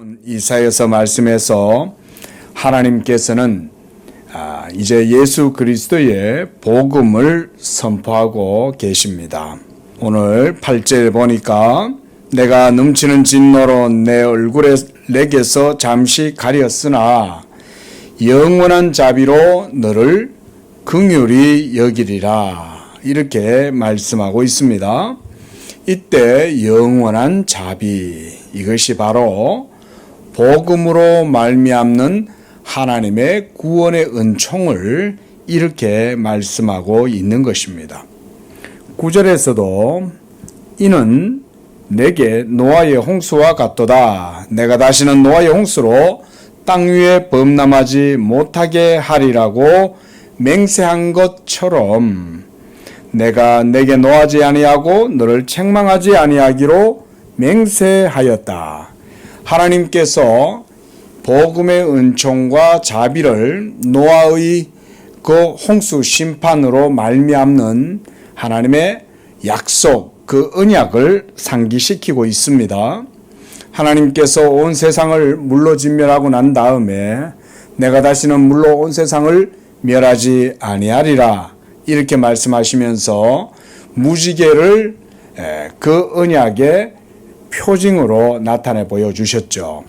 본 이사야서 말씀에서 하나님께서는 이제 예수 그리스도의 복음을 선포하고 계십니다. 오늘 8절 보니까 내가 넘치는 진노로 내 얼굴에 내게서 잠시 가렸으나 영원한 자비로 너를 긍휼히 여기리라, 이렇게 말씀하고 있습니다. 이때 영원한 자비, 이것이 바로 복음으로 말미암는 하나님의 구원의 은총을 이렇게 말씀하고 있는 것입니다. 9절에서도 이는 내게 노아의 홍수와 같도다. 내가 다시는 노아의 홍수로 땅 위에 범람하지 못하게 하리라고 맹세한 것처럼 내가 내게 노하지 아니하고 너를 책망하지 아니하기로 맹세하였다. 하나님께서 복음의 은총과 자비를 노아의 그 홍수 심판으로 말미암는 하나님의 약속, 그 언약을 상기시키고 있습니다. 하나님께서 온 세상을 물로 진멸하고 난 다음에 내가 다시는 물로 온 세상을 멸하지 아니하리라, 이렇게 말씀하시면서 무지개를 그 언약의 표징으로 나타내 보여주셨죠.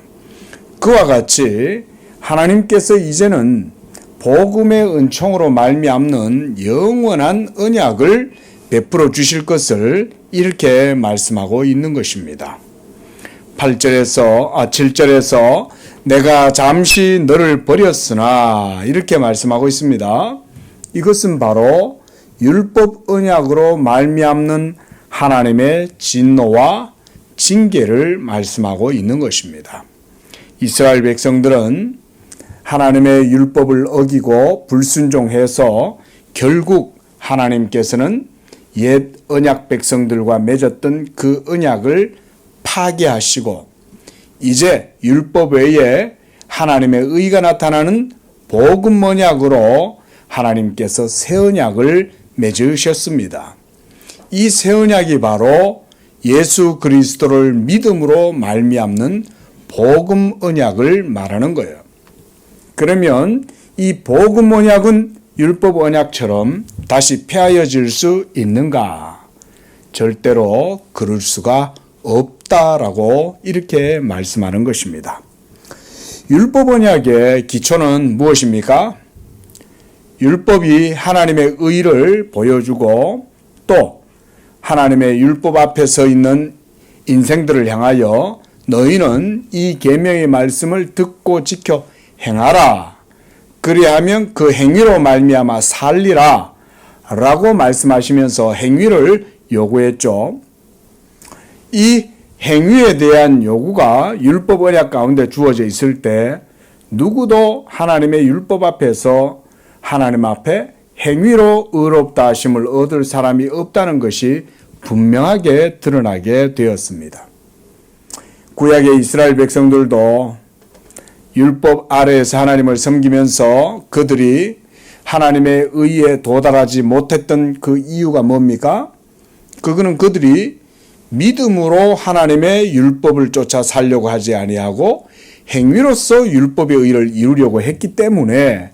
그와 같이 하나님께서 이제는 복음의 은총으로 말미암는 영원한 언약을 베풀어 주실 것을 이렇게 말씀하고 있는 것입니다. 7절에서 내가 잠시 너를 버렸으나, 이렇게 말씀하고 있습니다. 이것은 바로 율법 언약으로 말미암는 하나님의 진노와 징계를 말씀하고 있는 것입니다. 이스라엘 백성들은 하나님의 율법을 어기고 불순종해서 결국 하나님께서는 옛 언약 백성들과 맺었던 그 언약을 파괴하시고 이제 율법 외에 하나님의 의가 나타나는 복음 언약으로 하나님께서 새 언약을 맺으셨습니다. 이 새 언약이 바로 예수 그리스도를 믿음으로 말미암는 복음 언약을 말하는 거예요. 그러면 이 복음 언약은 율법 언약처럼 다시 폐하여질 수 있는가? 절대로 그럴 수가 없다라고 이렇게 말씀하는 것입니다. 율법 언약의 기초는 무엇입니까? 율법이 하나님의 의를 보여주고 또 하나님의 율법 앞에 서 있는 인생들을 향하여 너희는 이 계명의 말씀을 듣고 지켜 행하라, 그리하면 그 행위로 말미암아 살리라 라고 말씀하시면서 행위를 요구했죠. 이 행위에 대한 요구가 율법 언약 가운데 주어져 있을 때 누구도 하나님의 율법 앞에서 하나님 앞에 행위로 의롭다 하심을 얻을 사람이 없다는 것이 분명하게 드러나게 되었습니다. 구약의 이스라엘 백성들도 율법 아래에서 하나님을 섬기면서 그들이 하나님의 의에 도달하지 못했던 그 이유가 뭡니까? 그거는 그들이 믿음으로 하나님의 율법을 쫓아 살려고 하지 아니하고 행위로서 율법의 의를 이루려고 했기 때문에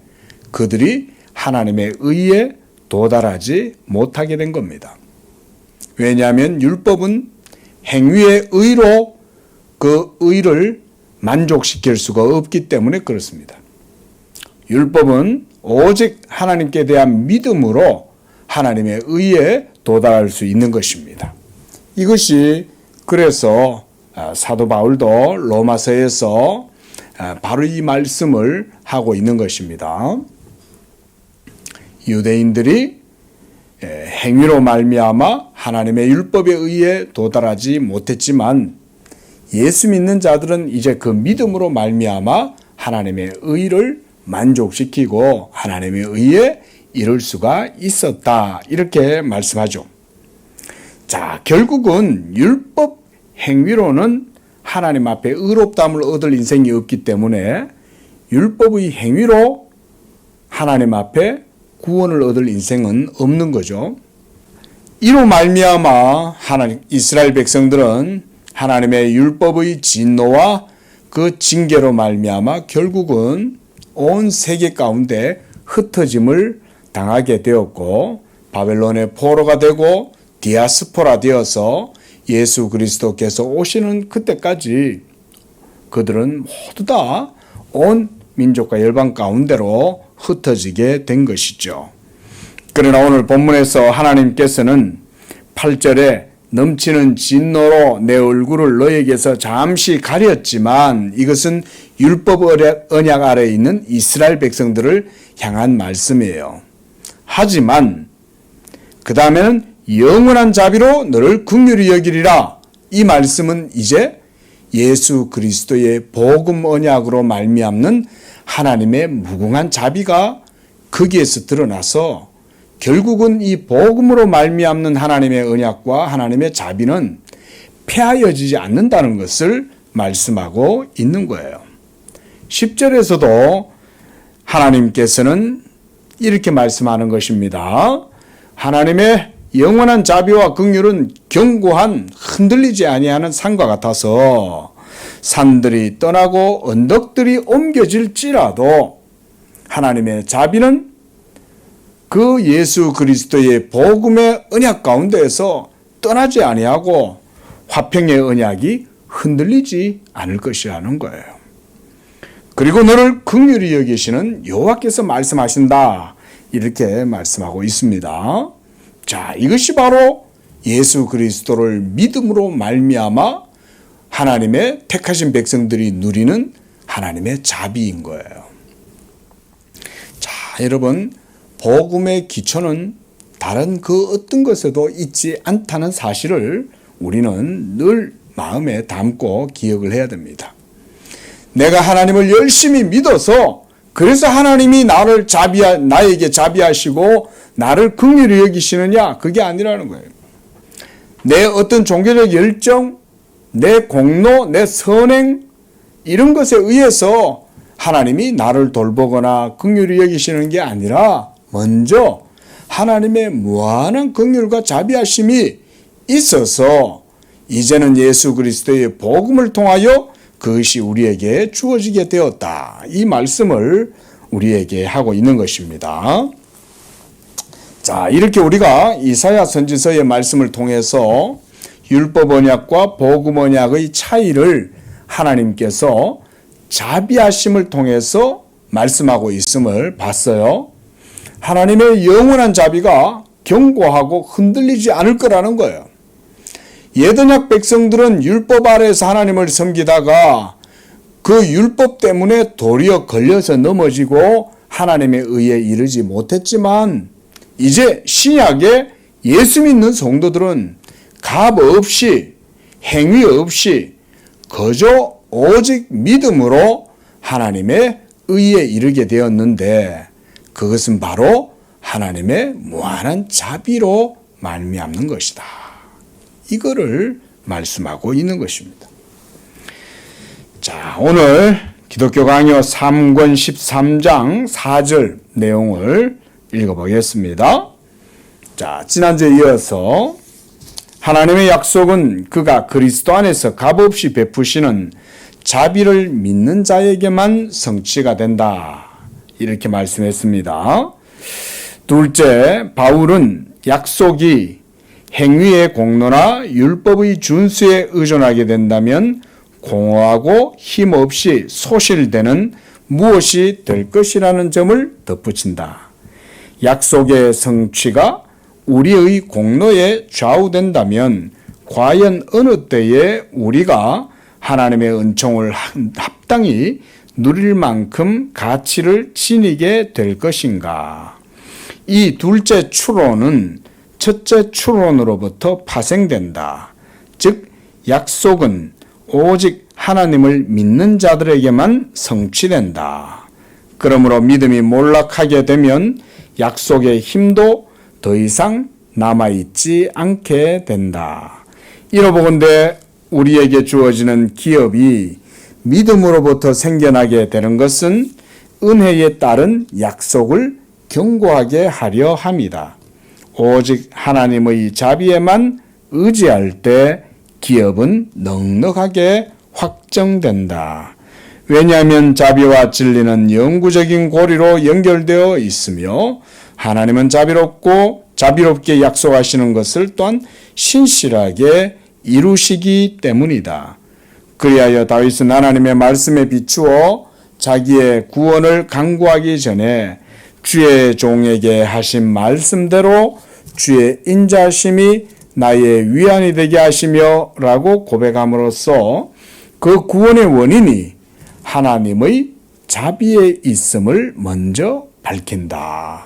그들이 하나님의 의에 도달하지 못하게 된 겁니다. 왜냐하면 율법은 행위의 의로 그 의를 만족시킬 수가 없기 때문에 그렇습니다. 율법은 오직 하나님께 대한 믿음으로 하나님의 의에 도달할 수 있는 것입니다. 이것이 그래서 사도 바울도 로마서에서 바로 이 말씀을 하고 있는 것입니다. 유대인들이 행위로 말미암아 하나님의 율법에 의해 도달하지 못했지만 예수 믿는 자들은 이제 그 믿음으로 말미암아 하나님의 의를 만족시키고 하나님의 의에 이룰 수가 있었다, 이렇게 말씀하죠. 자, 결국은 율법 행위로는 하나님 앞에 의롭다함을 얻을 인생이 없기 때문에 율법의 행위로 하나님 앞에 구원을 얻을 인생은 없는 거죠. 이로 말미암아 이스라엘 백성들은 하나님의 율법의 진노와 그 징계로 말미암아 결국은 온 세계 가운데 흩어짐을 당하게 되었고 바벨론의 포로가 되고 디아스포라 되어서 예수 그리스도께서 오시는 그때까지 그들은 모두 다 온 민족과 열방 가운데로 흩어지게 된 것이죠. 그러나 오늘 본문에서 하나님께서는 8절에 넘치는 진노로 내 얼굴을 너에게서 잠시 가렸지만 이것은 율법 언약 아래에 있는 이스라엘 백성들을 향한 말씀이에요. 하지만 그 다음에는 영원한 자비로 너를 긍휼히 여기리라. 이 말씀은 이제 예수 그리스도의 복음 언약으로 말미암는 하나님의 무궁한 자비가 거기에서 드러나서 결국은 이 복음으로 말미암는 하나님의 언약과 하나님의 자비는 폐하여지지 않는다는 것을 말씀하고 있는 거예요. 10절에서도 하나님께서는 이렇게 말씀하는 것입니다. 하나님의 영원한 자비와 긍휼은 견고한 흔들리지 아니하는 산과 같아서 산들이 떠나고 언덕들이 옮겨질지라도 하나님의 자비는 그 예수 그리스도의 복음의 언약 가운데에서 떠나지 아니하고 화평의 언약이 흔들리지 않을 것이라는 거예요. 그리고 너를 긍휼히 여기시는 여호와께서 말씀하신다. 이렇게 말씀하고 있습니다. 자, 이것이 바로 예수 그리스도를 믿음으로 말미암아 하나님의 택하신 백성들이 누리는 하나님의 자비인 거예요. 자, 여러분, 복음의 기초는 다른 그 어떤 것에도 있지 않다는 사실을 우리는 늘 마음에 담고 기억을 해야 됩니다. 내가 하나님을 열심히 믿어서 그래서 하나님이 나에게 자비하시고 나를 긍휼히 여기시느냐? 그게 아니라는 거예요. 내 어떤 종교적 열정, 내 공로, 내 선행 이런 것에 의해서 하나님이 나를 돌보거나 긍휼히 여기시는 게 아니라 먼저 하나님의 무한한 긍휼과 자비하심이 있어서 이제는 예수 그리스도의 복음을 통하여 그것이 우리에게 주어지게 되었다. 이 말씀을 우리에게 하고 있는 것입니다. 자, 이렇게 우리가 이사야 선지서의 말씀을 통해서 율법 언약과 복음 언약의 차이를 하나님께서 자비하심을 통해서 말씀하고 있음을 봤어요. 하나님의 영원한 자비가 견고하고 흔들리지 않을 거라는 거예요. 옛언약 백성들은 율법 아래에서 하나님을 섬기다가 그 율법 때문에 도리어 걸려서 넘어지고 하나님의 의에 이르지 못했지만 이제 신약에 예수 믿는 성도들은 값 없이 행위 없이 그저 오직 믿음으로 하나님의 의에 이르게 되었는데 그것은 바로 하나님의 무한한 자비로 말미암는 것이다. 이거를 말씀하고 있는 것입니다. 자, 오늘 기독교 강요 3권 13장 4절 내용을 읽어보겠습니다. 자, 지난주에 이어서 하나님의 약속은 그가 그리스도 안에서 값없이 베푸시는 자비를 믿는 자에게만 성취가 된다. 이렇게 말씀했습니다. 둘째, 바울은 약속이 행위의 공로나 율법의 준수에 의존하게 된다면 공허하고 힘없이 소실되는 무엇이 될 것이라는 점을 덧붙인다. 약속의 성취가 우리의 공로에 좌우된다면 과연 어느 때에 우리가 하나님의 은총을 합당히 누릴 만큼 가치를 지니게 될 것인가? 이 둘째 추론은 첫째 추론으로부터 파생된다. 즉 약속은 오직 하나님을 믿는 자들에게만 성취된다. 그러므로 믿음이 몰락하게 되면 약속의 힘도 더 이상 남아있지 않게 된다. 이러보건대 우리에게 주어지는 기업이 믿음으로부터 생겨나게 되는 것은 은혜에 따른 약속을 견고하게 하려 함이다. 오직 하나님의 자비에만 의지할 때 기업은 넉넉하게 확정된다. 왜냐하면 자비와 진리는 영구적인 고리로 연결되어 있으며 하나님은 자비롭게 약속하시는 것을 또한 신실하게 이루시기 때문이다. 그리하여 다윗은 하나님의 말씀에 비추어 자기의 구원을 강구하기 전에 주의 종에게 하신 말씀대로 주의 인자하심이 나의 위안이 되게 하시며 라고 고백함으로써 그 구원의 원인이 하나님의 자비에 있음을 먼저 밝힌다.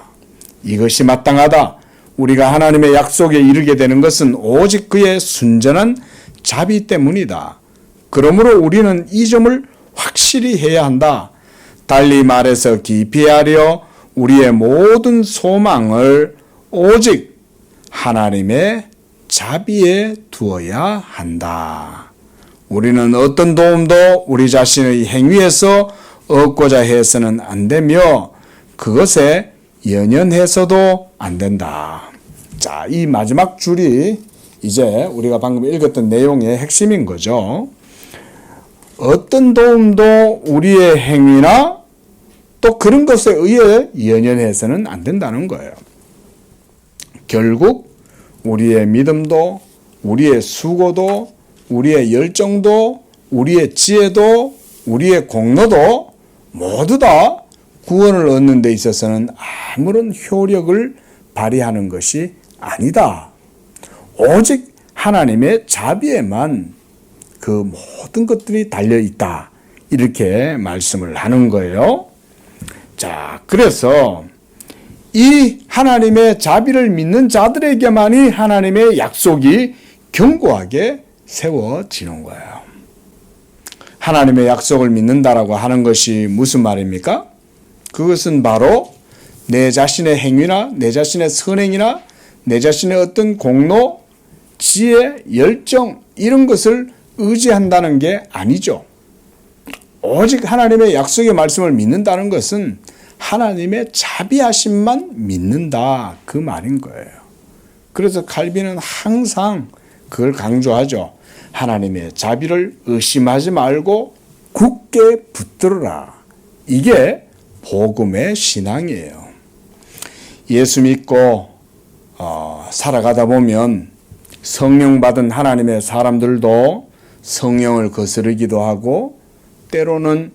이것이 마땅하다. 우리가 하나님의 약속에 이르게 되는 것은 오직 그의 순전한 자비 때문이다. 그러므로 우리는 이 점을 확실히 해야 한다. 달리 말해서 깊이 하려 우리의 모든 소망을 오직 하나님의 자비에 두어야 한다. 우리는 어떤 도움도 우리 자신의 행위에서 얻고자 해서는 안 되며 그것에 연연해서도 안 된다. 자, 이 마지막 줄이 이제 우리가 방금 읽었던 내용의 핵심인 거죠. 어떤 도움도 우리의 행위나 또 그런 것에 의해 연연해서는 안 된다는 거예요. 결국 우리의 믿음도, 우리의 수고도, 우리의 열정도, 우리의 지혜도, 우리의 공로도 모두 다 구원을 얻는 데 있어서는 아무런 효력을 발휘하는 것이 아니다. 오직 하나님의 자비에만 그 모든 것들이 달려있다. 이렇게 말씀을 하는 거예요. 자, 그래서 이 하나님의 자비를 믿는 자들에게만이 하나님의 약속이 견고하게 세워지는 거예요. 하나님의 약속을 믿는다라고 하는 것이 무슨 말입니까? 그것은 바로 내 자신의 행위나 내 자신의 선행이나 내 자신의 어떤 공로, 지혜, 열정 이런 것을 의지한다는 게 아니죠. 오직 하나님의 약속의 말씀을 믿는다는 것은 하나님의 자비하심만 믿는다 그 말인 거예요. 그래서 칼빈은 항상 그걸 강조하죠. 하나님의 자비를 의심하지 말고 굳게 붙들어라. 이게 복음의 신앙이에요. 예수 믿고 살아가다 보면 성령 받은 하나님의 사람들도 성령을 거스르기도 하고 때로는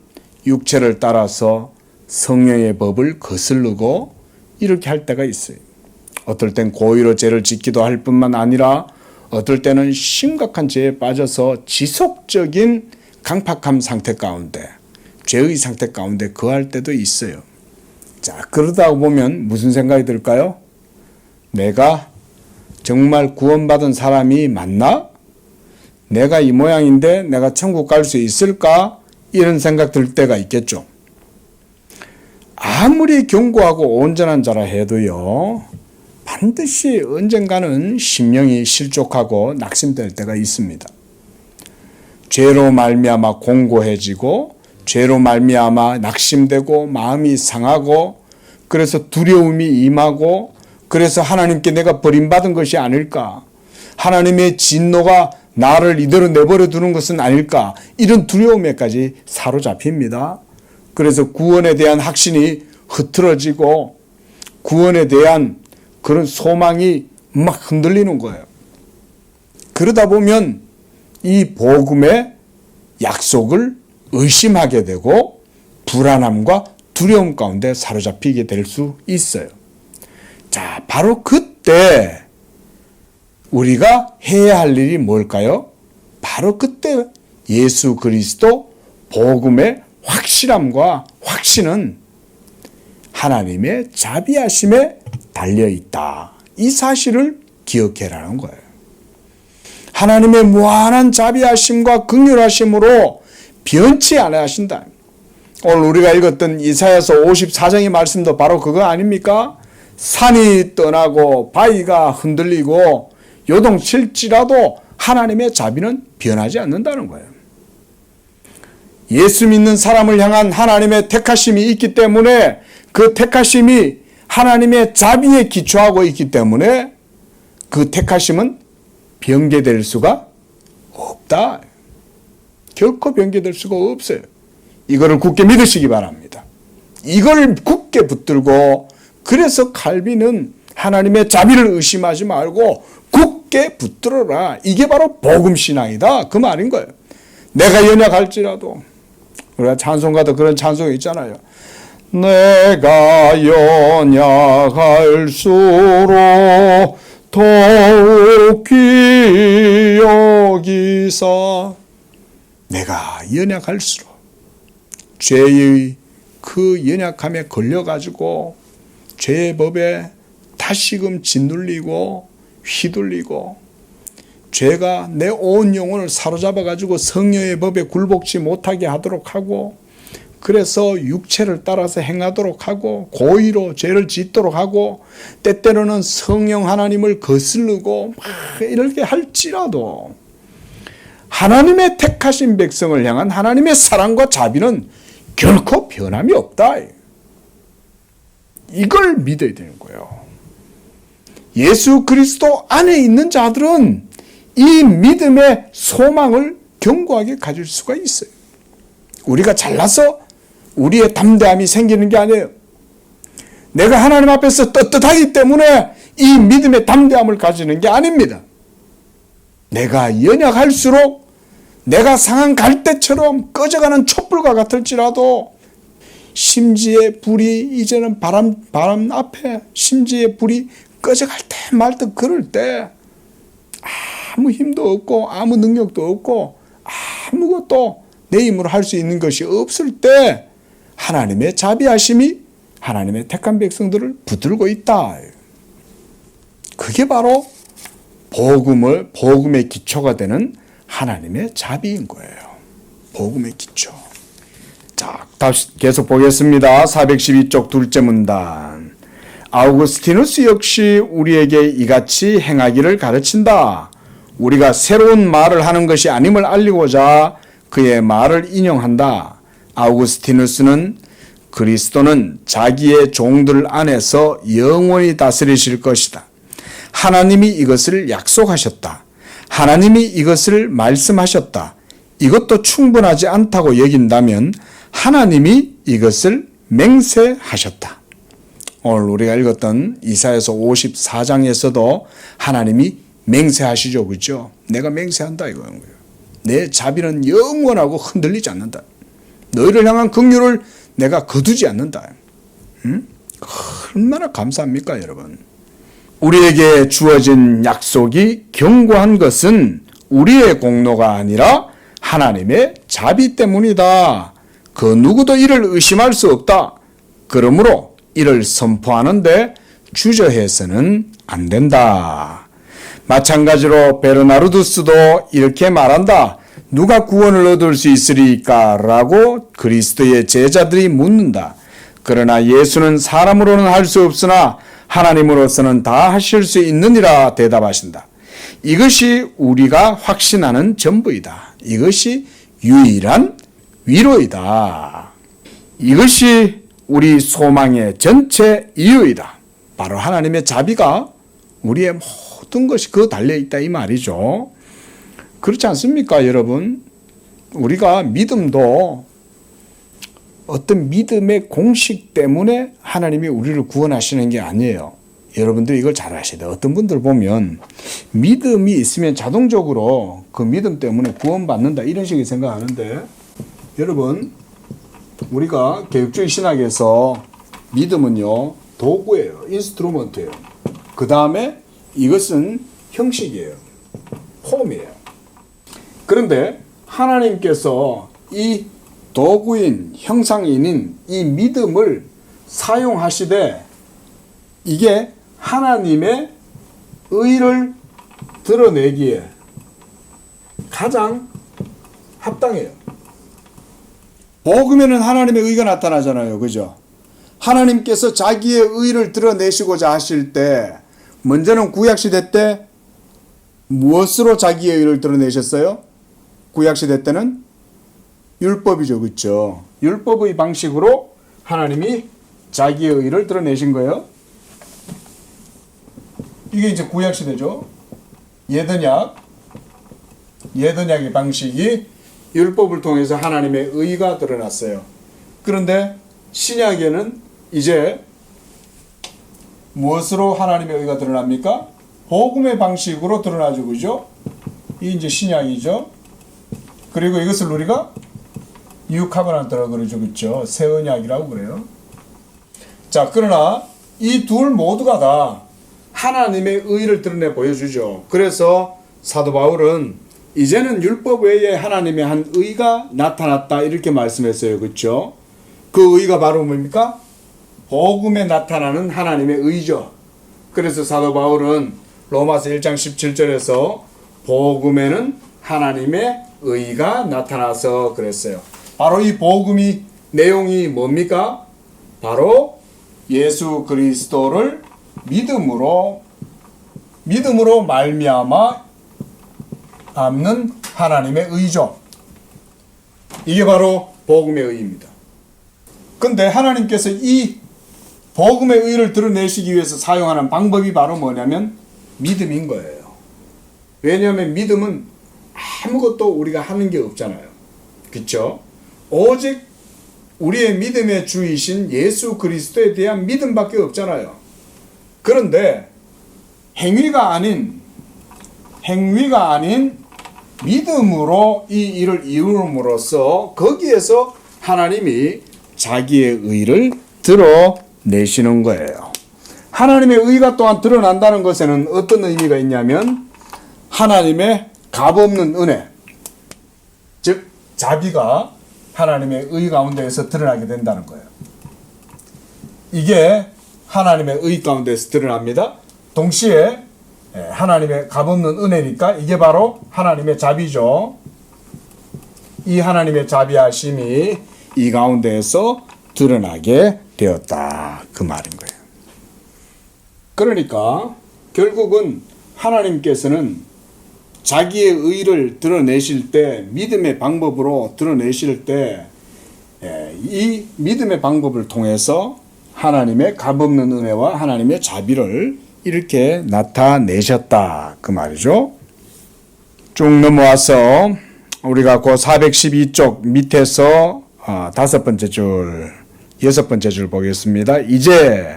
육체를 따라서 성령의 법을 거스르고 이렇게 할 때가 있어요. 어떨 땐 고의로 죄를 짓기도 할 뿐만 아니라 어떨 때는 심각한 죄에 빠져서 지속적인 강팍함 상태 가운데, 죄의 상태 가운데 거할 때도 있어요. 자, 그러다 보면 무슨 생각이 들까요? 내가 정말 구원받은 사람이 맞나? 내가 이 모양인데 내가 천국 갈 수 있을까? 이런 생각 들 때가 있겠죠. 아무리 견고하고 온전한 자라 해도요, 반드시 언젠가는 심령이 실족하고 낙심될 때가 있습니다. 죄로 말미암아 공고해지고 죄로 말미암아 낙심되고 마음이 상하고 그래서 두려움이 임하고 그래서 하나님께 내가 버림받은 것이 아닐까, 하나님의 진노가 나를 이대로 내버려 두는 것은 아닐까, 이런 두려움에까지 사로잡힙니다. 그래서 구원에 대한 확신이 흐트러지고 구원에 대한 그런 소망이 막 흔들리는 거예요. 그러다 보면 이 복음의 약속을 의심하게 되고 불안함과 두려움 가운데 사로잡히게 될 수 있어요. 자, 바로 그때 우리가 해야 할 일이 뭘까요? 바로 그때 예수 그리스도 복음의 확실함과 확신은 하나님의 자비하심에 달려있다. 이 사실을 기억해라는 거예요. 하나님의 무한한 자비하심과 긍휼하심으로 변치 않아 하신다. 오늘 우리가 읽었던 이사야서 54장의 말씀도 바로 그거 아닙니까? 산이 떠나고 바위가 흔들리고 요동칠지라도 하나님의 자비는 변하지 않는다는 거예요. 예수 믿는 사람을 향한 하나님의 택하심이 있기 때문에 그 택하심이 하나님의 자비에 기초하고 있기 때문에 그 택하심은 변개될 수가 없다. 결코 변개될 수가 없어요. 이거를 굳게 믿으시기 바랍니다. 이걸 굳게 붙들고, 그래서 칼빈은 하나님의 자비를 의심하지 말고 굳게 붙들어라. 이게 바로 복음신앙이다. 그 말인 거예요. 내가 연약할지라도, 우리가 찬송가도 그런 찬송이 있잖아요. 내가 연약할수록 더욱 귀히 여기사. 내가 연약할수록 죄의 그 연약함에 걸려가지고 죄의 법에 다시금 짓눌리고 휘둘리고, 죄가 내 온 영혼을 사로잡아가지고 성령의 법에 굴복지 못하게 하도록 하고, 그래서 육체를 따라서 행하도록 하고, 고의로 죄를 짓도록 하고, 때때로는 성령 하나님을 거스르고 막 이렇게 할지라도 하나님의 택하신 백성을 향한 하나님의 사랑과 자비는 결코 변함이 없다. 이걸 믿어야 되는 거예요. 예수 그리스도 안에 있는 자들은 이 믿음의 소망을 견고하게 가질 수가 있어요. 우리가 잘나서 우리의 담대함이 생기는 게 아니에요. 내가 하나님 앞에서 떳떳하기 때문에 이 믿음의 담대함을 가지는 게 아닙니다. 내가 연약할수록 내가 상한 갈대처럼 꺼져가는 촛불과 같을지라도, 심지의 불이 이제는 바람 앞에 심지의 불이 꺼져갈 때 말 때 그럴 때 아무 힘도 없고 아무 능력도 없고 아무것도 내 힘으로 할 수 있는 것이 없을 때 하나님의 자비하심이 하나님의 택한 백성들을 붙들고 있다. 그게 바로 복음의 기초가 되는 하나님의 자비인 거예요. 복음의 기초. 자, 다시 계속 보겠습니다. 412쪽 둘째 문단. 아우구스티누스 역시 우리에게 이같이 행하기를 가르친다. 우리가 새로운 말을 하는 것이 아님을 알리고자 그의 말을 인용한다. 아우구스티누스는 그리스도는 자기의 종들 안에서 영원히 다스리실 것이다. 하나님이 이것을 약속하셨다. 하나님이 이것을 말씀하셨다. 이것도 충분하지 않다고 여긴다면 하나님이 이것을 맹세하셨다. 오늘 우리가 읽었던 이사야서 54장에서도 하나님이 맹세하시죠. 그렇죠? 내가 맹세한다 이거예요. 내 자비는 영원하고 흔들리지 않는다. 너희를 향한 긍휼을 내가 거두지 않는다. 얼마나 감사합니까, 여러분? 우리에게 주어진 약속이 견고한 것은 우리의 공로가 아니라 하나님의 자비 때문이다. 그 누구도 이를 의심할 수 없다. 그러므로 이를 선포하는데 주저해서는 안 된다. 마찬가지로 베르나르두스도 이렇게 말한다. 누가 구원을 얻을 수 있으리까? 라고 그리스도의 제자들이 묻는다. 그러나 예수는 사람으로는 할 수 없으나 하나님으로서는 다 하실 수 있느니라 대답하신다. 이것이 우리가 확신하는 전부이다. 이것이 유일한 위로이다. 이것이 우리 소망의 전체 이유이다. 바로 하나님의 자비가 우리의 모든 것이 그 달려있다 이 말이죠. 그렇지 않습니까, 여러분? 우리가 믿음도 어떤 믿음의 공식 때문에 하나님이 우리를 구원하시는 게 아니에요. 여러분들이 이걸 잘 아셔야 돼요. 어떤 분들 보면 믿음이 있으면 자동적으로 그 믿음 때문에 구원받는다 이런 식의 생각하는데, 여러분, 우리가 개혁주의 신학에서 믿음은요 도구예요. 인스트루먼트예요. 그 다음에 이것은 형식이에요. 폼이에요. 그런데 하나님께서 이 도구인 형상인인 이 믿음을 사용하시되 이게 하나님의 의를 드러내기에 가장 합당해요. 복음에는 하나님의 의가 나타나잖아요. 그죠? 하나님께서 자기의 의를 드러내시고자 하실 때 먼저는 구약시대 때 무엇으로 자기의 의를 드러내셨어요? 구약시대 때는 율법이죠. 그렇죠? 율법의 방식으로 하나님이 자기의 의를 드러내신 거예요. 이게 이제 구약시대죠. 예언약의 방식이 율법을 통해서 하나님의 의가 드러났어요. 그런데 신약에는 이제 무엇으로 하나님의 의가 드러납니까? 복음의 방식으로 드러나죠. 그죠? 이 이제 신약이죠. 그리고 이것을 우리가 뉴 카버넌트라고 그러죠. 그렇죠? 새 언약이라고 그래요. 자, 그러나 이 둘 모두가 다 하나님의 의를 드러내 보여주죠. 그래서 사도 바울은 이제는 율법 외에 하나님의 한 의가 나타났다 이렇게 말씀했어요. 그렇죠? 그 의가 바로 뭡니까? 복음에 나타나는 하나님의 의죠. 그래서 사도 바울은 로마서 1장 17절에서 복음에는 하나님의 의가 나타나서 그랬어요. 바로 이 복음이 내용이 뭡니까? 바로 예수 그리스도를 믿음으로 말미암아 않는 하나님의 의죠. 이게 바로 복음의 의입니다. 근데 하나님께서 이 복음의 의를 드러내시기 위해서 사용하는 방법이 바로 뭐냐면 믿음인 거예요. 왜냐하면 믿음은 아무것도 우리가 하는 게 없잖아요. 그렇죠? 오직 우리의 믿음의 주이신 예수 그리스도에 대한 믿음밖에 없잖아요. 그런데 행위가 아닌 믿음으로 이 일을 이룸으로써 거기에서 하나님이 자기의 의를 드러내시는 거예요. 하나님의 의가 또한 드러난다는 것에는 어떤 의미가 있냐면 하나님의 값없는 은혜, 즉 자비가 하나님의 의 가운데에서 드러나게 된다는 거예요. 이게 하나님의 의 가운데에서 드러납니다. 동시에 하나님의 값없는 은혜니까 이게 바로 하나님의 자비죠. 이 하나님의 자비하심이 이 가운데에서 드러나게 되었다. 그 말인 거예요. 그러니까 결국은 하나님께서는 자기의 의를 드러내실 때, 믿음의 방법으로 드러내실 때, 이 믿음의 방법을 통해서 하나님의 값없는 은혜와 하나님의 자비를 이렇게 나타내셨다. 그 말이죠. 쭉 넘어와서 우리가 그 412쪽 밑에서 5번째 줄, 6번째 줄 보겠습니다. 이제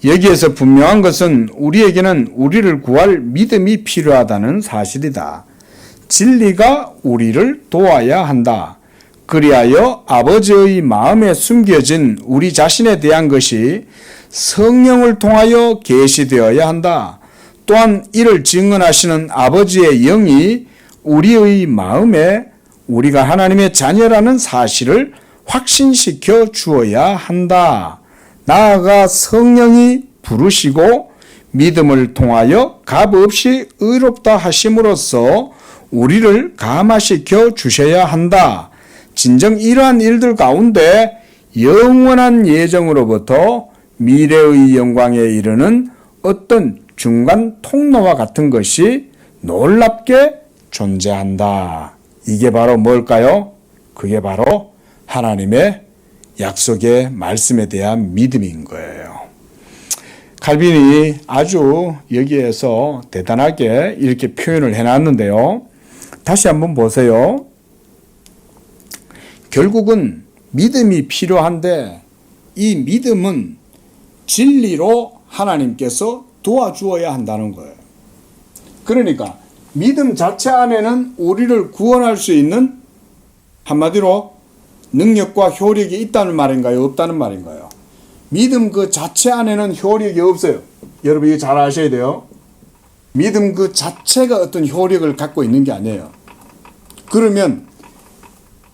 여기에서 분명한 것은 우리에게는 우리를 구할 믿음이 필요하다는 사실이다. 진리가 우리를 도와야 한다. 그리하여 아버지의 마음에 숨겨진 우리 자신에 대한 것이 성령을 통하여 계시되어야 한다. 또한 이를 증언하시는 아버지의 영이 우리의 마음에 우리가 하나님의 자녀라는 사실을 확신시켜 주어야 한다. 나아가 성령이 부르시고 믿음을 통하여 값없이 의롭다 하심으로써 우리를 감화시켜 주셔야 한다. 진정 이러한 일들 가운데 영원한 예정으로부터 미래의 영광에 이르는 어떤 중간 통로와 같은 것이 놀랍게 존재한다. 이게 바로 뭘까요? 그게 바로 하나님의 약속의 말씀에 대한 믿음인 거예요. 칼빈이 아주 여기에서 대단하게 이렇게 표현을 해놨는데요. 다시 한번 보세요. 결국은 믿음이 필요한데 이 믿음은 진리로 하나님께서 도와주어야 한다는 거예요. 그러니까 믿음 자체 안에는 우리를 구원할 수 있는 한마디로 능력과 효력이 있다는 말인가요? 없다는 말인가요? 믿음 그 자체 안에는 효력이 없어요. 여러분 이거 잘 아셔야 돼요. 믿음 그 자체가 어떤 효력을 갖고 있는 게 아니에요. 그러면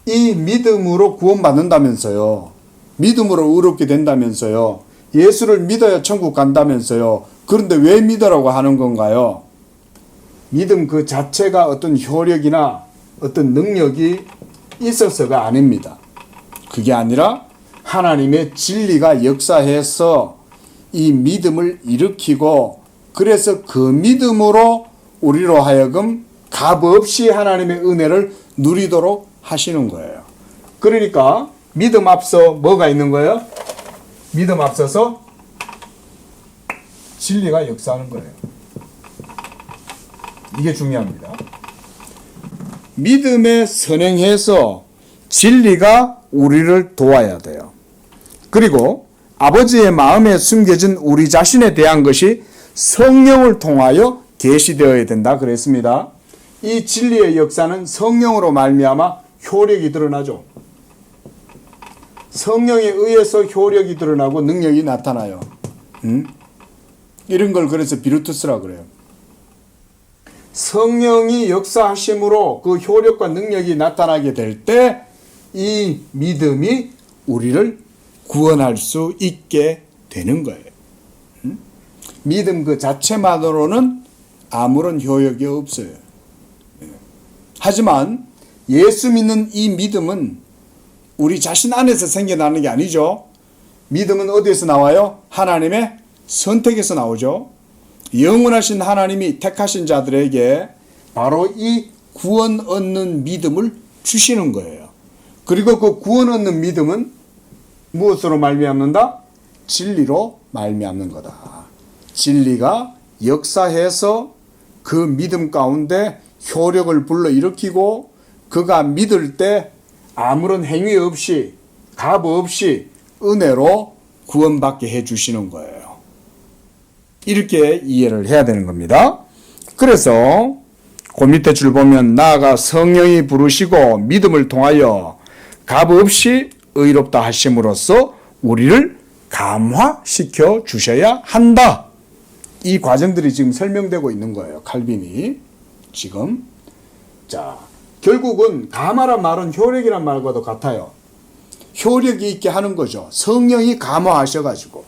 이 믿음으로 구원받는다면서요. 믿음으로 의롭게 된다면서요. 예수를 믿어야 천국 간다면서요. 그런데 왜 믿으라고 하는 건가요? 믿음 그 자체가 어떤 효력이나 어떤 능력이 있어서가 아닙니다. 그게 아니라 하나님의 진리가 역사해서 이 믿음을 일으키고 그래서 그 믿음으로 우리로 하여금 값없이 하나님의 은혜를 누리도록 하시는 거예요. 그러니까 믿음 앞서 뭐가 있는 거예요? 믿음 앞서서 진리가 역사하는 거예요. 이게 중요합니다. 믿음에 선행해서 진리가 우리를 도와야 돼요. 그리고 아버지의 마음에 숨겨진 우리 자신에 대한 것이 성령을 통하여 계시되어야 된다 그랬습니다. 이 진리의 역사는 성령으로 말미암아 효력이 드러나죠. 성령에 의해서 효력이 드러나고 능력이 나타나요. 이런 걸 그래서 비루투스라 그래요. 성령이 역사하심으로 그 효력과 능력이 나타나게 될 때 이 믿음이 우리를 구원할 수 있게 되는 거예요. 믿음 그 자체만으로는 아무런 효력이 없어요. 하지만 예수 믿는 이 믿음은 우리 자신 안에서 생겨나는 게 아니죠. 믿음은 어디에서 나와요? 하나님의 선택에서 나오죠. 영원하신 하나님이 택하신 자들에게 바로 이 구원 얻는 믿음을 주시는 거예요. 그리고 그 구원 얻는 믿음은 무엇으로 말미암는다? 진리로 말미암는 거다. 진리가 역사해서 그 믿음 가운데 효력을 불러일으키고 그가 믿을 때 아무런 행위 없이 값 없이 은혜로 구원받게 해주시는 거예요. 이렇게 이해를 해야 되는 겁니다. 그래서 그 밑에 줄 보면 나아가 성령이 부르시고 믿음을 통하여 값 없이 의롭다 하심으로써 우리를 감화시켜 주셔야 한다. 이 과정들이 지금 설명되고 있는 거예요. 칼빈이 지금. 자, 결국은 감화란 말은 효력이란 말과도 같아요. 효력이 있게 하는 거죠. 성령이 감화하셔가지고.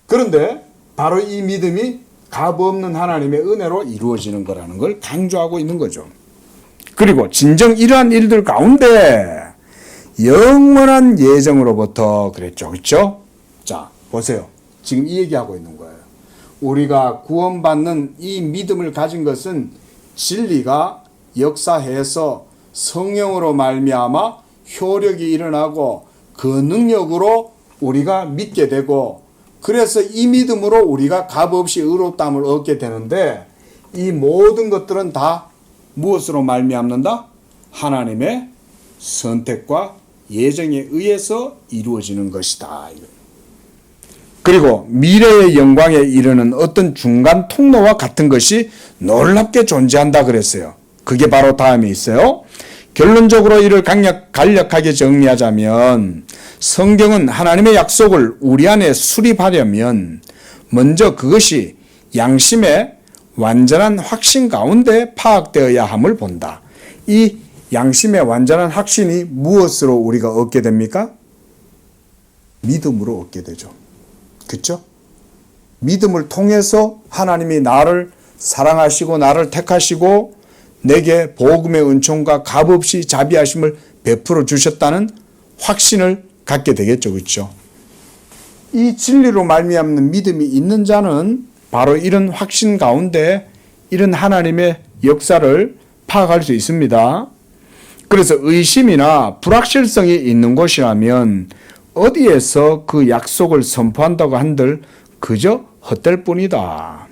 그런데 바로 이 믿음이 값 없는 하나님의 은혜로 이루어지는 거라는 걸 강조하고 있는 거죠. 그리고 진정 이러한 일들 가운데 영원한 예정으로부터 그랬죠. 그렇죠? 자, 보세요. 지금 이 얘기하고 있는 거예요. 우리가 구원받는 이 믿음을 가진 것은 진리가 역사해서 성령으로 말미암아 효력이 일어나고 그 능력으로 우리가 믿게 되고 그래서 이 믿음으로 우리가 값없이 의롭다함을 얻게 되는데 이 모든 것들은 다 무엇으로 말미암는다? 하나님의 선택과 예정에 의해서 이루어지는 것이다. 그리고 미래의 영광에 이르는 어떤 중간 통로와 같은 것이 놀랍게 존재한다 그랬어요. 그게 바로 다음에 있어요. 결론적으로 이를 간략하게 정리하자면 성경은 하나님의 약속을 우리 안에 수립하려면 먼저 그것이 양심의 완전한 확신 가운데 파악되어야 함을 본다. 이 양심의 완전한 확신이 무엇으로 우리가 얻게 됩니까? 믿음으로 얻게 되죠. 그렇죠? 믿음을 통해서 하나님이 나를 사랑하시고 나를 택하시고 내게 복음의 은총과 값없이 자비하심을 베풀어 주셨다는 확신을 갖게 되겠죠. 그렇죠? 이 진리로 말미암는 믿음이 있는 자는 바로 이런 확신 가운데 이런 하나님의 역사를 파악할 수 있습니다. 그래서 의심이나 불확실성이 있는 곳이라면 어디에서 그 약속을 선포한다고 한들 그저 헛될 뿐이다.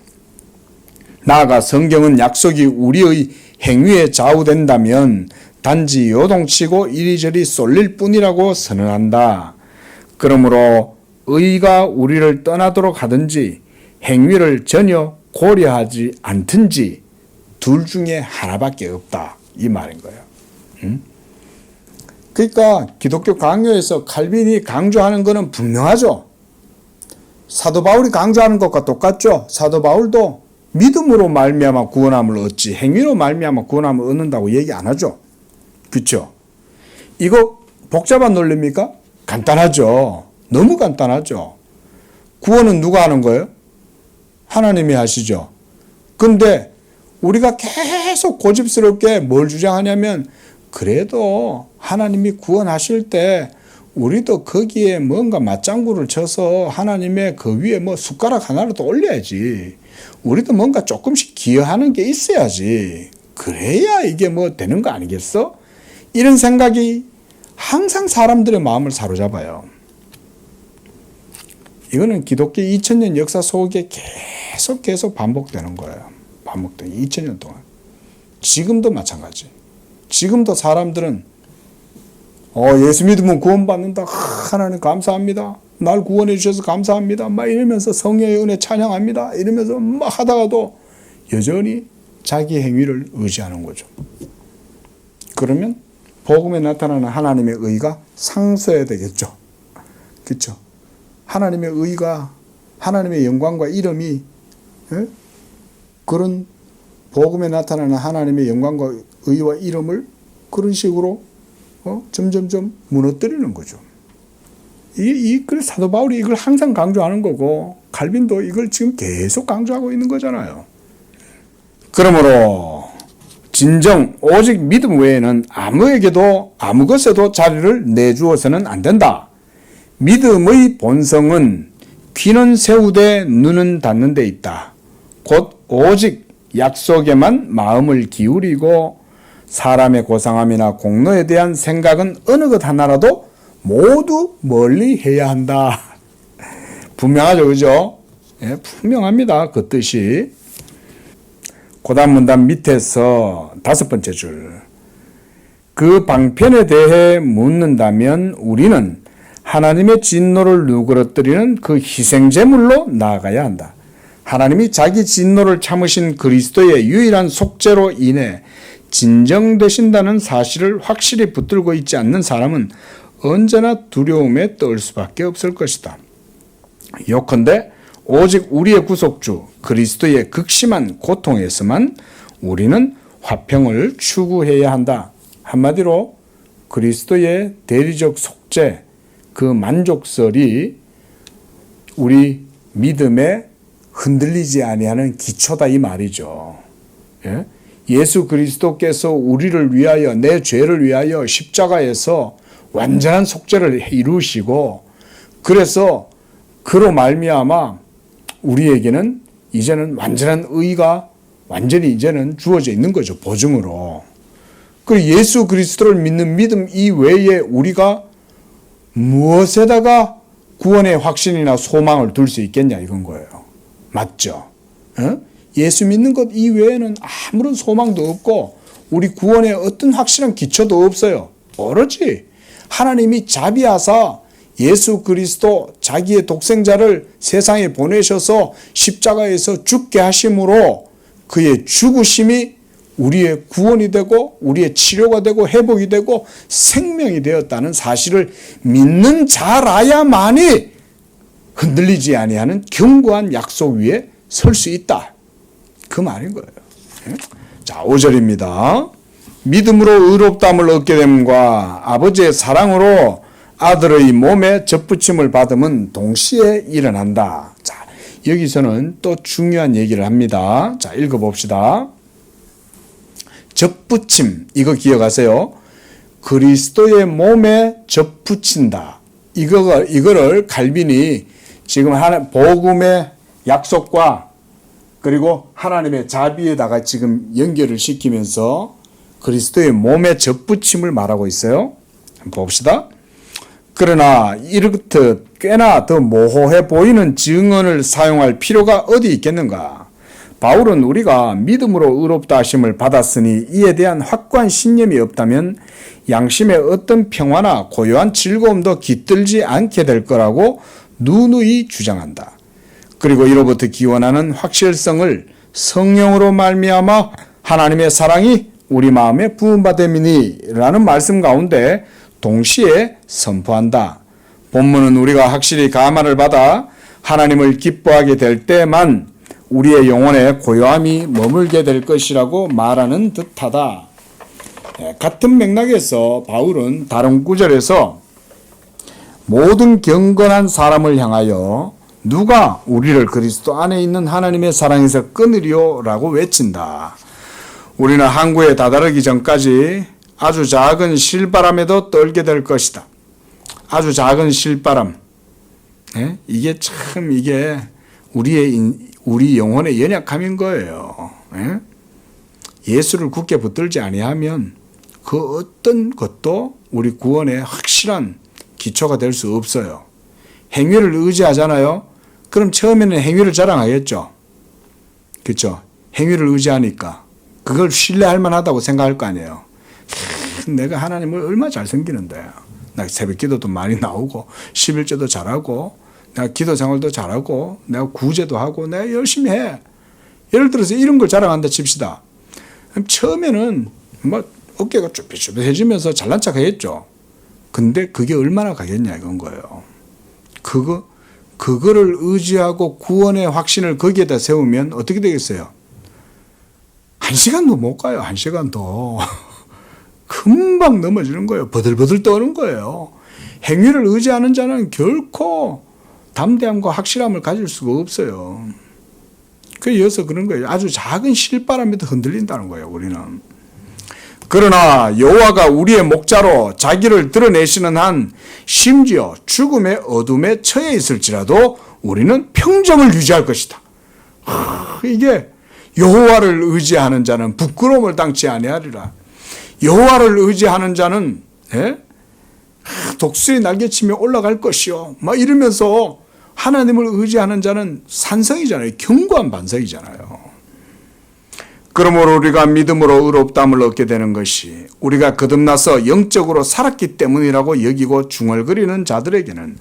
나아가 성경은 약속이 우리의 행위에 좌우된다면 단지 요동치고 이리저리 쏠릴 뿐이라고 선언한다. 그러므로 의가 우리를 떠나도록 하든지 행위를 전혀 고려하지 않든지 둘 중에 하나밖에 없다. 이 말인 거예요. 그러니까 기독교 강요에서 칼빈이 강조하는 것은 분명하죠. 사도 바울이 강조하는 것과 똑같죠. 사도 바울도 믿음으로 말미암아 구원함을 얻지 행위로 말미암아 구원함을 얻는다고 얘기 안 하죠. 그렇죠? 이거 복잡한 논리입니까? 간단하죠. 너무 간단하죠. 구원은 누가 하는 거예요? 하나님이 하시죠. 근데 우리가 계속 고집스럽게 뭘 주장하냐면 그래도 하나님이 구원하실 때 우리도 거기에 뭔가 맞장구를 쳐서 하나님의 그 위에 뭐 숟가락 하나라도 올려야지. 우리도 뭔가 조금씩 기여하는 게 있어야지. 그래야 이게 뭐 되는 거 아니겠어? 이런 생각이 항상 사람들의 마음을 사로잡아요. 이거는 기독교 2000년 역사 속에 계속 반복되는 거예요. 반복되는 2000년 동안. 지금도 마찬가지. 지금도 사람들은 예수 믿으면 구원받는다. 하나님 감사합니다. 날 구원해 주셔서 감사합니다. 막 이러면서 성령의 은혜 찬양합니다. 이러면서 막 하다가도 여전히 자기 행위를 의지하는 거죠. 그러면 복음에 나타나는 하나님의 의가 상쇄해야 되겠죠. 그렇죠? 하나님의 의가, 하나님의 영광과 이름이 그런 복음에 나타나는 하나님의 영광과 의와 이름을 그런 식으로 점점점 무너뜨리는 거죠. 그래서 사도 바울이 이걸 항상 강조하는 거고, 칼빈도 이걸 지금 계속 강조하고 있는 거잖아요. 그러므로 진정 오직 믿음 외에는 아무에게도 아무 것에도 자리를 내주어서는 안 된다. 믿음의 본성은 귀는 세우되 눈은 닫는 데 있다. 곧 오직 약속에만 마음을 기울이고 사람의 고상함이나 공로에 대한 생각은 어느 것 하나라도 모두 멀리 해야 한다. 분명하죠, 그죠? 예, 분명합니다. 그 뜻이. 고단 문단 밑에서 5번째 줄. 그 방편에 대해 묻는다면 우리는 하나님의 진노를 누그러뜨리는 그 희생제물로 나아가야 한다. 하나님이 자기 진노를 참으신 그리스도의 유일한 속죄로 인해 진정되신다는 사실을 확실히 붙들고 있지 않는 사람은 언제나 두려움에 떨 수밖에 없을 것이다. 요컨대 오직 우리의 구속주 그리스도의 극심한 고통에서만 우리는 화평을 추구해야 한다. 한마디로 그리스도의 대리적 속죄, 그 만족설이 우리 믿음에 흔들리지 아니하는 기초다 이 말이죠. 예? 예수 그리스도께서 우리를 위하여, 내 죄를 위하여 십자가에서 완전한 속죄를 이루시고, 그래서 그로 말미암아 우리에게는 이제는 완전한 의가 완전히 이제는 주어져 있는 거죠. 보증으로. 그리고 예수 그리스도를 믿는 믿음 이외에 우리가 무엇에다가 구원의 확신이나 소망을 둘 수 있겠냐 이건 거예요. 맞죠? 예수 믿는 것 이외에는 아무런 소망도 없고 우리 구원의 어떤 확실한 기초도 없어요. 오로지 하나님이 자비하사 예수 그리스도 자기의 독생자를 세상에 보내셔서 십자가에서 죽게 하심으로 그의 죽으심이 우리의 구원이 되고 우리의 치료가 되고 회복이 되고 생명이 되었다는 사실을 믿는 자라야만이 흔들리지 아니하는 견고한 약속 위에 설 수 있다. 그 말인 거예요. 자, 5절입니다. 믿음으로 의롭다함을 얻게 됨과 아버지의 사랑으로 아들의 몸에 접붙임을 받음은 동시에 일어난다. 자, 여기서는 또 중요한 얘기를 합니다. 자, 읽어봅시다. 접붙임, 이거 기억하세요. 그리스도의 몸에 접붙인다. 이거를 칼빈이 지금 복음의 약속과 그리고 하나님의 자비에다가 지금 연결을 시키면서 그리스도의 몸에 접붙임을 말하고 있어요. 한번 봅시다. 그러나 이렇듯 꽤나 더 모호해 보이는 증언을 사용할 필요가 어디 있겠는가? 바울은 우리가 믿음으로 의롭다 하심을 받았으니 이에 대한 확고한 신념이 없다면 양심의 어떤 평화나 고요한 즐거움도 깃들지 않게 될 거라고 누누이 주장한다. 그리고 이로부터 기원하는 확실성을 성령으로 말미암아 하나님의 사랑이 우리 마음에 부음받음이니 라는 말씀 가운데 동시에 선포한다. 본문은 우리가 확실히 감화를 받아 하나님을 기뻐하게 될 때만 우리의 영혼에 고요함이 머물게 될 것이라고 말하는 듯하다. 같은 맥락에서 바울은 다른 구절에서 모든 경건한 사람을 향하여 누가 우리를 그리스도 안에 있는 하나님의 사랑에서 끊으리요 라고 외친다. 우리는 항구에 다다르기 전까지 아주 작은 실바람에도 떨게 될 것이다. 아주 작은 실바람. 이게 참 이게 우리 영혼의 연약함인 거예요. 예수를 굳게 붙들지 아니하면 그 어떤 것도 우리 구원의 확실한 기초가 될 수 없어요. 행위를 의지하잖아요. 그럼 처음에는 행위를 자랑하겠죠. 그렇죠? 행위를 의지하니까 그걸 신뢰할 만하다고 생각할 거 아니에요. 내가 하나님을 얼마나 잘 섬기는데. 나 새벽 기도도 많이 나오고 11조도 잘하고 내가 기도 생활도 잘하고 내가 구제도 하고 내가 열심히 해. 예를 들어서 이런 걸 자랑한다 칩시다. 처음에는 뭐 어깨가 쭈뼛쭈뼛해지면서 잘난 척 하겠죠. 근데 그게 얼마나 가겠냐 이건 거예요. 그거를 의지하고 구원의 확신을 거기에다 세우면 어떻게 되겠어요? 1시간도 못 가요. 1시간도. 금방 넘어지는 거예요. 버들버들 떠는 거예요. 행위를 의지하는 자는 결코 담대함과 확실함을 가질 수가 없어요. 그래서 그런 거예요. 아주 작은 실바람에도 흔들린다는 거예요. 우리는. 그러나 여호와가 우리의 목자로 자기를 드러내시는 한 심지어 죽음의 어둠에 처해 있을지라도 우리는 평정을 유지할 것이다. 이게 여호와를 의지하는 자는 부끄러움을 당치 아니하리라. 여호와를 의지하는 자는 독수리 날개치며 올라갈 것이요. 막 이러면서 하나님을 의지하는 자는 산성이잖아요. 견고한 반석이잖아요. 그러므로 우리가 믿음으로 의롭다함을 얻게 되는 것이 우리가 거듭나서 영적으로 살았기 때문이라고 여기고 중얼거리는 자들에게는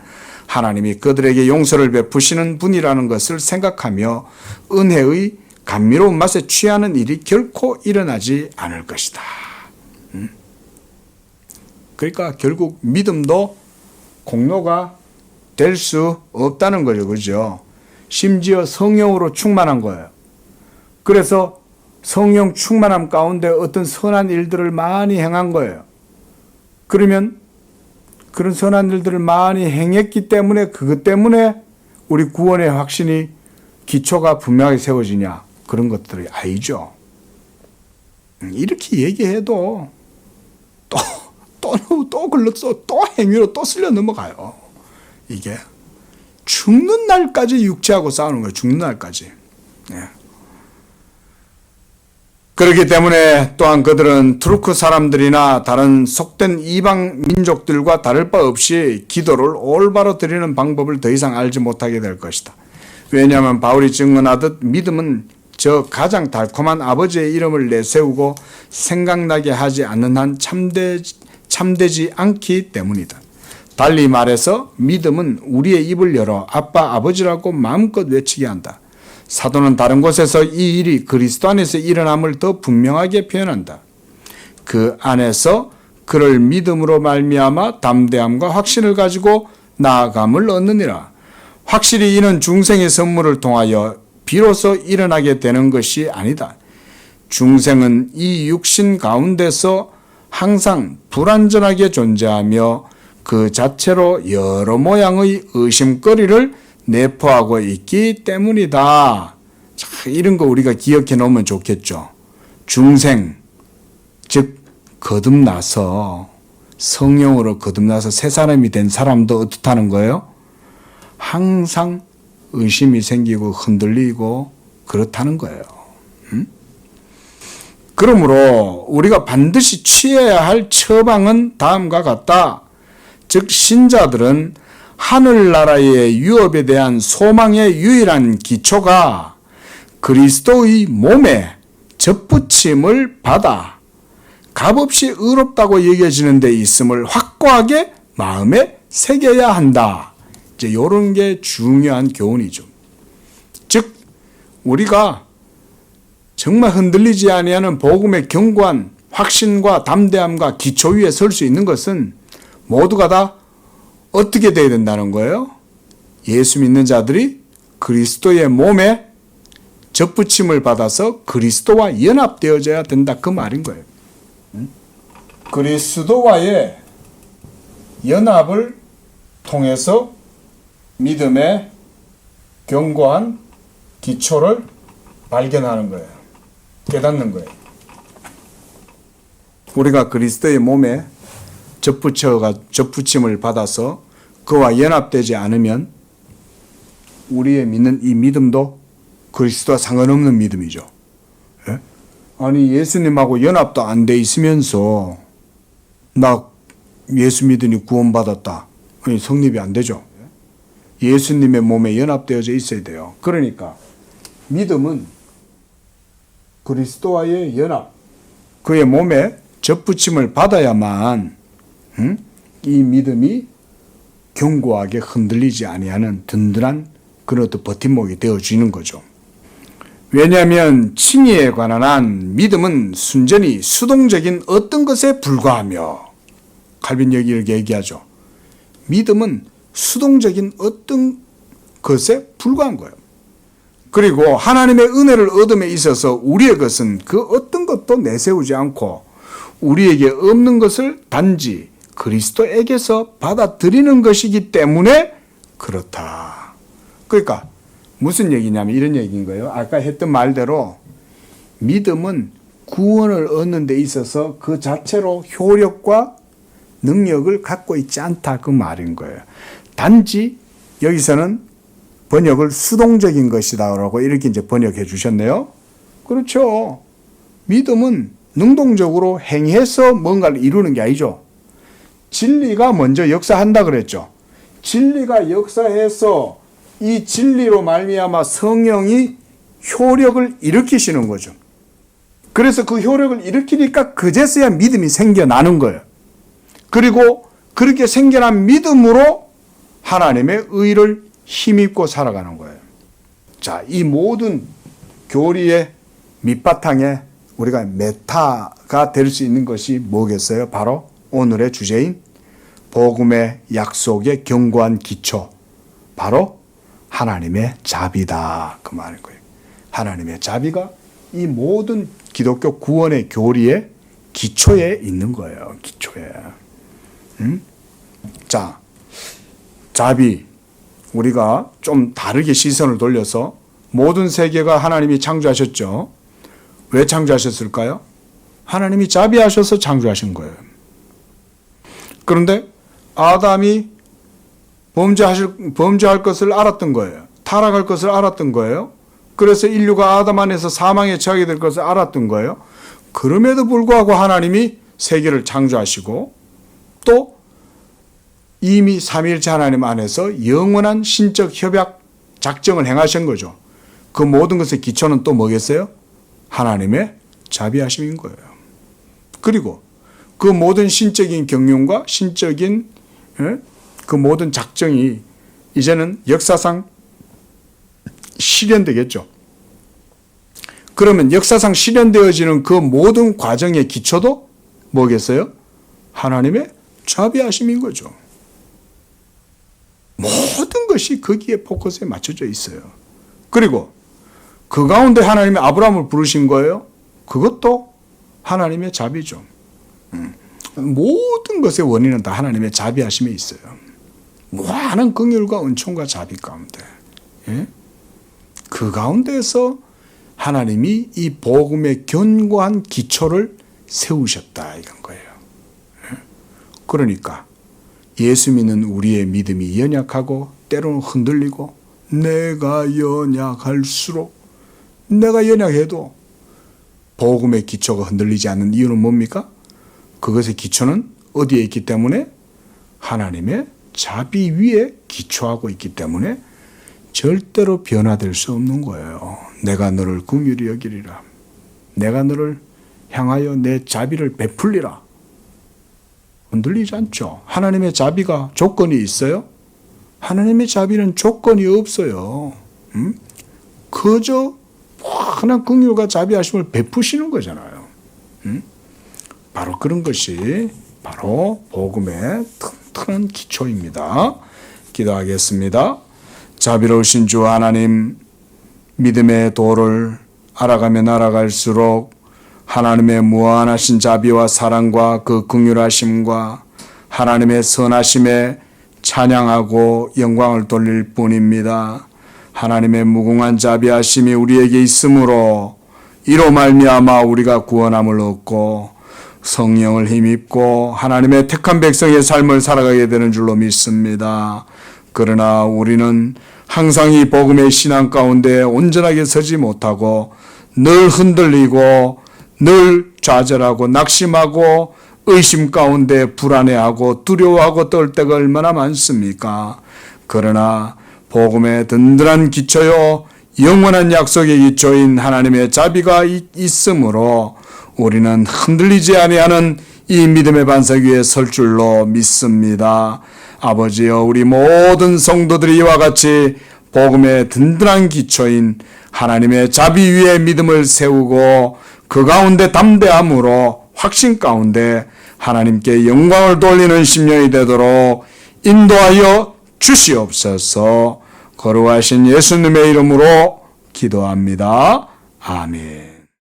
하나님이 그들에게 용서를 베푸시는 분이라는 것을 생각하며 은혜의 감미로운 맛에 취하는 일이 결코 일어나지 않을 것이다. 그러니까 결국 믿음도 공로가 될 수 없다는 거죠. 그죠? 심지어 성령으로 충만한 거예요. 그래서 성령 충만함 가운데 어떤 선한 일들을 많이 행한 거예요. 그러면 그런 선한 일들을 많이 행했기 때문에 그것 때문에 우리 구원의 확신이 기초가 분명하게 세워지냐 그런 것들이 아니죠. 이렇게 얘기해도 또 걸렸어. 또 행위로 또 쓸려 넘어가요. 이게 죽는 날까지 육체하고 싸우는 거예요. 죽는 날까지. 네. 그렇기 때문에 또한 그들은 투르크 사람들이나 다른 속된 이방 민족들과 다를 바 없이 기도를 올바로 드리는 방법을 더 이상 알지 못하게 될 것이다. 왜냐하면 바울이 증언하듯 믿음은 저 가장 달콤한 아버지의 이름을 내세우고 생각나게 하지 않는 한 참되지 않기 때문이다. 달리 말해서 믿음은 우리의 입을 열어 아빠 아버지라고 마음껏 외치게 한다. 사도는 다른 곳에서 이 일이 그리스도 안에서 일어남을 더 분명하게 표현한다. 그 안에서 그를 믿음으로 말미암아 담대함과 확신을 가지고 나아감을 얻느니라. 확실히 이는 중생의 선물을 통하여 비로소 일어나게 되는 것이 아니다. 중생은 이 육신 가운데서 항상 불완전하게 존재하며 그 자체로 여러 모양의 의심거리를 내포하고 있기 때문이다. 자, 이런 거 우리가 기억해 놓으면 좋겠죠. 중생, 즉 거듭나서 성령으로 거듭나서 새 사람이 된 사람도 어떻다는 거예요? 항상 의심이 생기고 흔들리고 그렇다는 거예요. 그러므로 우리가 반드시 취해야 할 처방은 다음과 같다. 즉 신자들은 하늘나라의 유업에 대한 소망의 유일한 기초가 그리스도의 몸에 접붙임을 받아 값없이 의롭다고 여겨지는 데 있음을 확고하게 마음에 새겨야 한다. 이제 이런 게 중요한 교훈이죠. 즉 우리가 정말 흔들리지 아니하는 복음의 견고한 확신과 담대함과 기초 위에 설 수 있는 것은 모두가 다 어떻게 돼야 된다는 거예요? 예수 믿는 자들이 그리스도의 몸에 접붙임을 받아서 그리스도와 연합되어져야 된다 그 말인 거예요. 그리스도와의 연합을 통해서 믿음의 견고한 기초를 발견하는 거예요. 깨닫는 거예요. 우리가 그리스도의 몸에 접붙임을 받아서 그와 연합되지 않으면 우리의 믿는 이 믿음도 그리스도와 상관없는 믿음이죠. 예? 아니 예수님하고 연합도 안 돼 있으면서 나 예수 믿으니 구원받았다. 아니 성립이 안 되죠. 예수님의 몸에 연합되어져 있어야 돼요. 그러니까 믿음은 그리스도와의 연합, 그의 몸에 접붙임을 받아야만 이 믿음이 견고하게 흔들리지 아니하는 든든한 그런 어떤 버팀목이 되어지는 거죠. 왜냐하면 칭의에 관한 한 믿음은 순전히 수동적인 어떤 것에 불과하며, 칼빈 여기 이렇게 얘기하죠. 믿음은 수동적인 어떤 것에 불과한 거예요. 그리고 하나님의 은혜를 얻음에 있어서 우리의 것은 그 어떤 것도 내세우지 않고 우리에게 없는 것을 단지 그리스도에게서 받아들이는 것이기 때문에 그렇다. 그러니까 무슨 얘기냐면 이런 얘기인 거예요. 아까 했던 말대로 믿음은 구원을 얻는 데 있어서 그 자체로 효력과 능력을 갖고 있지 않다, 그 말인 거예요. 단지 여기서는 번역을 수동적인 것이다라고 이렇게 이제 번역해 주셨네요. 그렇죠. 믿음은 능동적으로 행해서 뭔가를 이루는 게 아니죠. 진리가 먼저 역사한다 그랬죠. 진리가 역사해서 이 진리로 말미암아 성령이 효력을 일으키시는 거죠. 그래서 그 효력을 일으키니까 그제서야 믿음이 생겨나는 거예요. 그리고 그렇게 생겨난 믿음으로 하나님의 의를 힘입고 살아가는 거예요. 자, 이 모든 교리의 밑바탕에 우리가 메타가 될 수 있는 것이 뭐겠어요? 바로 오늘의 주제인 복음의 약속의 견고한 기초, 바로 하나님의 자비다, 그 말인 거예요. 하나님의 자비가 이 모든 기독교 구원의 교리의 기초에 있는 거예요. 기초에. 자, 자비, 우리가 좀 다르게 시선을 돌려서 모든 세계가 하나님이 창조하셨죠. 왜 창조하셨을까요? 하나님이 자비하셔서 창조하신 거예요. 그런데 아담이 범죄할 것을 알았던 거예요. 타락할 것을 알았던 거예요. 그래서 인류가 아담 안에서 사망에 처하게 될 것을 알았던 거예요. 그럼에도 불구하고 하나님이 세계를 창조하시고 또 이미 삼위일체 하나님 안에서 영원한 신적 협약 작정을 행하신 거죠. 그 모든 것의 기초는 또 뭐겠어요? 하나님의 자비하심인 거예요. 그리고 그 모든 신적인 경륜과 신적인 그 모든 작정이 이제는 역사상 실현되겠죠. 그러면 역사상 실현되어지는 그 모든 과정의 기초도 뭐겠어요? 하나님의 자비하심인 거죠. 모든 것이 거기에 포커스에 맞춰져 있어요. 그리고 그 가운데 하나님이 아브라함을 부르신 거예요. 그것도 하나님의 자비죠. 모든 것의 원인은 다 하나님의 자비하심에 있어요. 무한한 긍휼과 은총과 자비 가운데, 그 가운데에서 하나님이 이 복음의 견고한 기초를 세우셨다, 이건 거예요. 그러니까 예수 믿는 우리의 믿음이 연약하고 때로는 흔들리고, 내가 연약할수록, 내가 연약해도 복음의 기초가 흔들리지 않는 이유는 뭡니까? 그것의 기초는 어디에 있기 때문에? 하나님의 자비 위에 기초하고 있기 때문에 절대로 변화될 수 없는 거예요. 내가 너를 긍휼히 여기리라. 내가 너를 향하여 내 자비를 베풀리라. 흔들리지 않죠. 하나님의 자비가 조건이 있어요? 하나님의 자비는 조건이 없어요. 그저 무한한 긍휼과 자비하심을 베푸시는 거잖아요. 바로 그런 것이 바로 복음의 튼튼한 기초입니다. 기도하겠습니다. 자비로우신 주 하나님, 믿음의 도를 알아가면 알아갈수록 하나님의 무한하신 자비와 사랑과 그 긍휼하심과 하나님의 선하심에 찬양하고 영광을 돌릴 뿐입니다. 하나님의 무궁한 자비하심이 우리에게 있으므로 이로 말미암아 우리가 구원함을 얻고 성령을 힘입고 하나님의 택한 백성의 삶을 살아가게 되는 줄로 믿습니다. 그러나 우리는 항상 이 복음의 신앙 가운데 온전하게 서지 못하고 늘 흔들리고 늘 좌절하고 낙심하고 의심 가운데 불안해하고 두려워하고 떨 때가 얼마나 많습니까? 그러나 복음의 든든한 기초요 영원한 약속의 기초인 하나님의 자비가 있으므로 우리는 흔들리지 아니하는 이 믿음의 반석 위에 설 줄로 믿습니다. 아버지여, 우리 모든 성도들이 이와 같이 복음의 든든한 기초인 하나님의 자비 위에 믿음을 세우고 그 가운데 담대함으로 확신 가운데 하나님께 영광을 돌리는 심령이 되도록 인도하여 주시옵소서. 거룩하신 예수님의 이름으로 기도합니다. 아멘.